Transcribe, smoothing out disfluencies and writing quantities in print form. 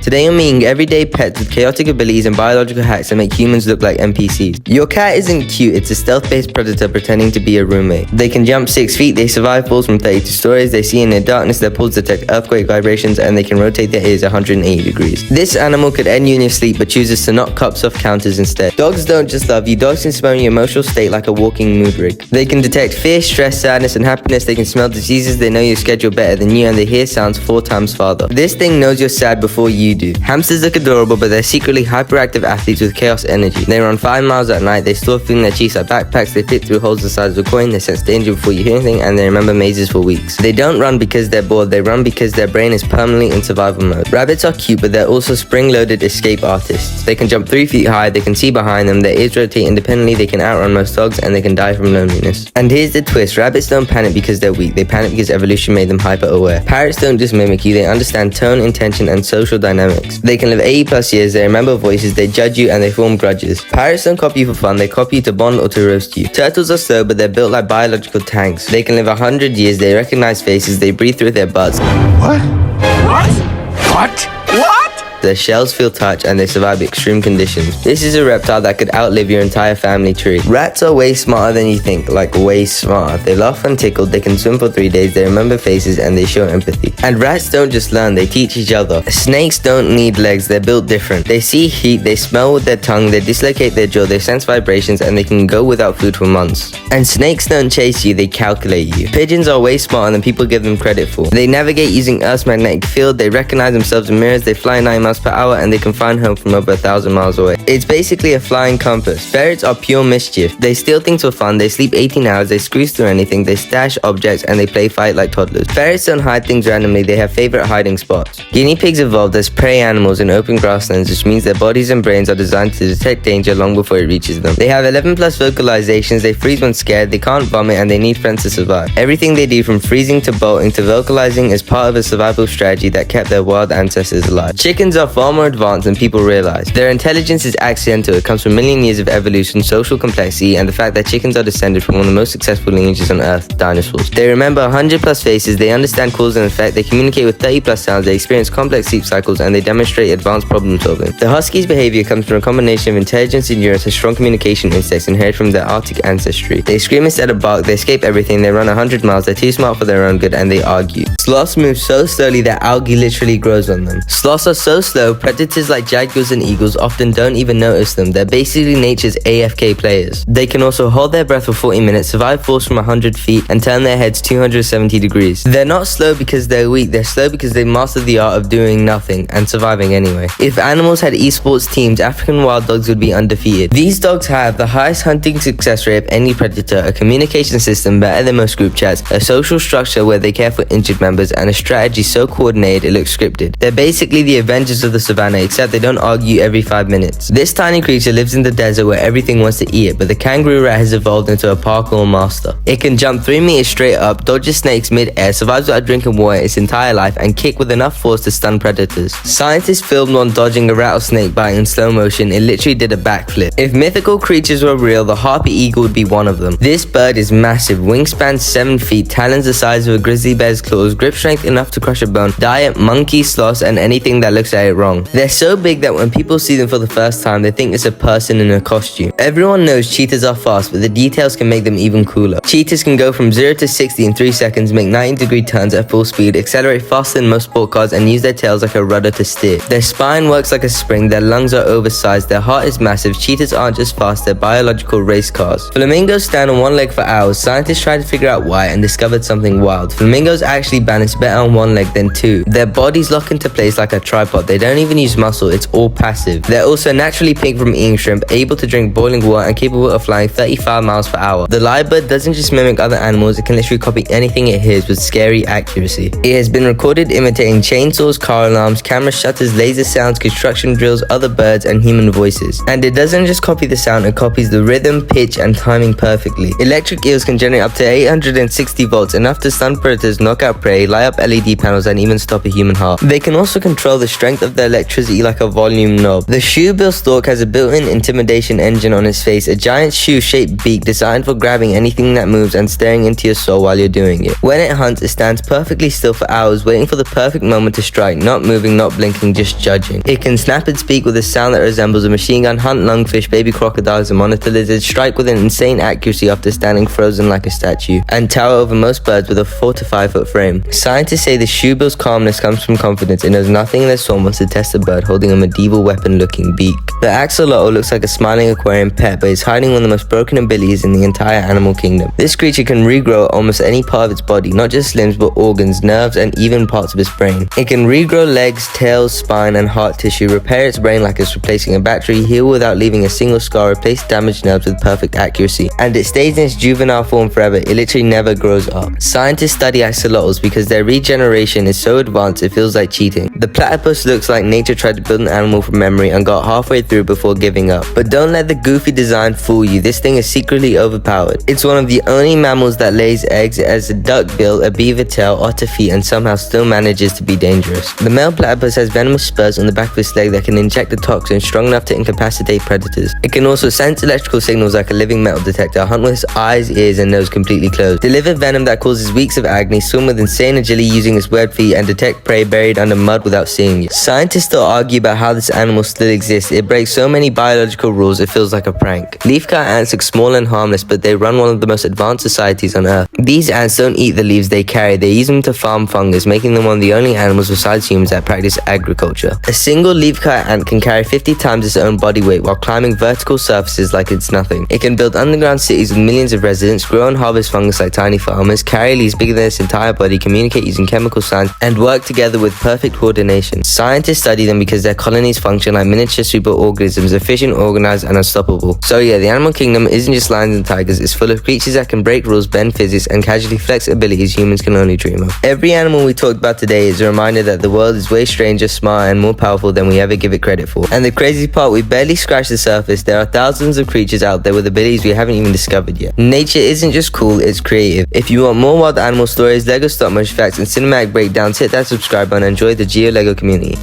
Today I'm meeting everyday pets with chaotic abilities and biological hacks that make humans look like NPCs. Your cat isn't cute, it's a stealth-based predator pretending to be a roommate. They can jump 6 feet, they survive falls from 32 stories, they see in the darkness, their paws detect earthquake vibrations, and they can rotate their ears 180 degrees. This animal could end you in your sleep but chooses to knock cups off counters instead. Dogs don't just love you, dogs can smell your emotional state like a walking mood rig. They can detect fear, stress, sadness, and happiness, they can smell diseases, they know your schedule better than you, and they hear sounds 4 times farther. This thing knows you're sad before you do. Hamsters look adorable, but they're secretly hyperactive athletes with chaos energy. They run 5 miles at night, they store food in their cheeks like backpacks, they fit through holes the size of a coin, they sense danger before you hear anything, and they remember mazes for weeks. They don't run because they're bored, they run because their brain is permanently in survival mode. Rabbits are cute, but they're also spring-loaded escape artists. They can jump 3 feet high, they can see behind them, their ears rotate independently, they can outrun most dogs, and they can die from loneliness. And here's the twist, rabbits don't panic because they're weak, they panic because evolution made them hyper-aware. Parrots don't just mimic you, they understand tone, intention, and social dynamics. They can live 80 plus years, they remember voices, they judge you, and they form grudges. Parrots don't copy you for fun, they copy you to bond or to roast you. Turtles are slow, but they're built like biological tanks. They can live 100 years, they recognize faces, they breathe through their butts. What? What? Their shells feel touch and they survive extreme conditions. This is a reptile that could outlive your entire family tree. Rats are way smarter than you think, like way smarter. They laugh when tickled, they can swim for 3 days, they remember faces, and they show empathy. And rats don't just learn, they teach each other. Snakes don't need legs, they're built different. They see heat, they smell with their tongue, they dislocate their jaw, they sense vibrations, and they can go without food for months. And snakes don't chase you, they calculate you. Pigeons are way smarter than people give them credit for. They navigate using Earth's magnetic field, they recognize themselves in mirrors, they fly 9 miles per hour, and they can find home from over 1,000 miles away. It's basically a flying compass. Ferrets are pure mischief. They steal things for fun, they sleep 18 hours, they squeeze through anything, they stash objects, and they play fight like toddlers. Ferrets don't hide things randomly, they have favorite hiding spots. Guinea pigs evolved as prey animals in open grasslands, which means their bodies and brains are designed to detect danger long before it reaches them. They have 11 plus vocalizations, they freeze when scared, they can't vomit, and they need friends to survive. Everything they do from freezing to bolting to vocalizing is part of a survival strategy that kept their wild ancestors alive. Chickens are far more advanced than people realize. Their intelligence is accidental, it comes from million years of evolution, social complexity, and the fact that chickens are descended from one of the most successful lineages on Earth, dinosaurs. They remember 100 plus faces, they understand cause and effect, they communicate with 30 plus sounds, they experience complex sleep cycles, and they demonstrate advanced problem solving. The husky's behavior comes from a combination of intelligence, endurance, and strong communication instincts inherited from their Arctic ancestry. They scream instead of bark, they escape everything, they run 100 miles, they're too smart for their own good, and they argue. Sloths move so slowly that algae literally grows on them. Sloths are so slow, predators like jaguars and eagles often don't even notice them. They're basically nature's AFK players. They can also hold their breath for 40 minutes, survive falls from 100 feet, and turn their heads 270 degrees. They're not slow because they're weak, they're slow because they mastered the art of doing nothing and surviving anyway. If animals had esports teams, African wild dogs would be undefeated. These dogs have the highest hunting success rate of any predator, a communication system better than most group chats, a social structure where they care for injured members, and a strategy so coordinated it looks scripted. They're basically the Avengers of the savannah, except they don't argue every 5 minutes. This tiny creature lives in the desert where everything wants to eat it, but the kangaroo rat has evolved into a parkour master. It can jump 3 meters straight up, dodges snakes mid-air, survives without drinking water its entire life, and kick with enough force to stun predators. Scientists filmed one dodging a rattlesnake bite in slow motion, it literally did a backflip. If mythical creatures were real, the harpy eagle would be one of them. This bird is massive, wingspan 7 feet, talons the size of a grizzly bear's claws, grip strength enough to crush a bone, diet monkey, sloths, and anything that looks at it wrong. They're so big that when people see them for the first time, they think it's a person in a costume. Everyone knows cheetahs are fast, but the details can make them even cooler. Cheetahs can go from 0 to 60 in 3 seconds, make 90-degree turns at full speed, accelerate faster than most sport cars, and use their tails like a rudder to steer. Their spine works like a spring, their lungs are oversized, their heart is massive. Cheetahs aren't just fast, they're biological race cars. Flamingos stand on one leg for hours. Scientists tried to figure out why and discovered something wild. Flamingos actually balance better on one leg than two. Their bodies lock into place like a tripod. They don't even use muscle, it's all passive. They're also naturally pink from eating shrimp, able to drink boiling water, and capable of flying 35 miles per hour. The lyrebird doesn't just mimic other animals, it can literally copy anything it hears with scary accuracy. It has been recorded imitating chainsaws, car alarms, camera shutters, laser sounds, construction drills, other birds, and human voices. And it doesn't just copy the sound, it copies the rhythm, pitch, and timing perfectly. Electric eels can generate up to 860 volts, enough to stun predators, knock out prey, light up LED panels, and even stop a human heart. They can also control the strength strength of the electricity like a volume knob. The shoebill stork has a built-in intimidation engine on its face, a giant shoe-shaped beak designed for grabbing anything that moves and staring into your soul while you're doing it. When it hunts, it stands perfectly still for hours, waiting for the perfect moment to strike, not moving, not blinking, just judging. It can snap its beak with a sound that resembles a machine gun, hunt lungfish, baby crocodiles, and monitor lizards, strike with an insane accuracy after standing frozen like a statue, and tower over most birds with a 4 to 5 foot frame. Scientists say the shoebill's calmness comes from confidence. It knows nothing in their swarm wants to test a bird holding a medieval weapon-looking beak. The axolotl looks like a smiling aquarium pet, but is hiding one of the most broken abilities in the entire animal kingdom. This creature can regrow almost any part of its body, not just limbs but organs, nerves, and even parts of its brain. It can regrow legs, tails, spine, and heart tissue, repair its brain like it's replacing a battery, heal without leaving a single scar, replace damaged nerves with perfect accuracy, and it stays in its juvenile form forever. It literally never grows up. Scientists study axolotls because their regeneration is so advanced it feels like cheating. The platypus looks like nature tried to build an animal from memory and got halfway through before giving up. But don't let the goofy design fool you. This thing is secretly overpowered. It's one of the only mammals that lays eggs, as a duckbill, a beaver tail, otter feet, and somehow still manages to be dangerous. The male platypus has venomous spurs on the back of its leg that can inject a toxin strong enough to incapacitate predators. It can also sense electrical signals like a living metal detector, hunt with its eyes, ears, and nose completely closed, deliver venom that causes weeks of agony, swim with insane agility using its webbed feet, and detect prey buried under mud without seeing it. Scientists still argue about how this animal still exists. It breaks so many biological rules it feels like a prank. Leafcutter ants look small and harmless, but they run one of the most advanced societies on Earth. These ants don't eat the leaves they carry, they use them to farm fungus, making them one of the only animals besides humans that practice agriculture. A single leafcutter ant can carry 50 times its own body weight while climbing vertical surfaces like it's nothing. It can build underground cities with millions of residents, grow and harvest fungus like tiny farmers, carry leaves bigger than its entire body, communicate using chemical signs, and work together with perfect coordination. Scientists study them because their colonies function like miniature superorganisms, efficient, organized, and unstoppable. So yeah, the animal kingdom isn't just lions and tigers, it's full of creatures that can break rules, bend physics, and casually flex abilities humans can only dream of. Every animal we talked about today is a reminder that the world is way stranger, smarter, and more powerful than we ever give it credit for. And the crazy part, we barely scratched the surface. There are thousands of creatures out there with abilities we haven't even discovered yet. Nature isn't just cool, it's creative. If you want more wild animal stories, Lego stop motion facts, and cinematic breakdowns, hit that subscribe button and enjoy the Geo Lego community.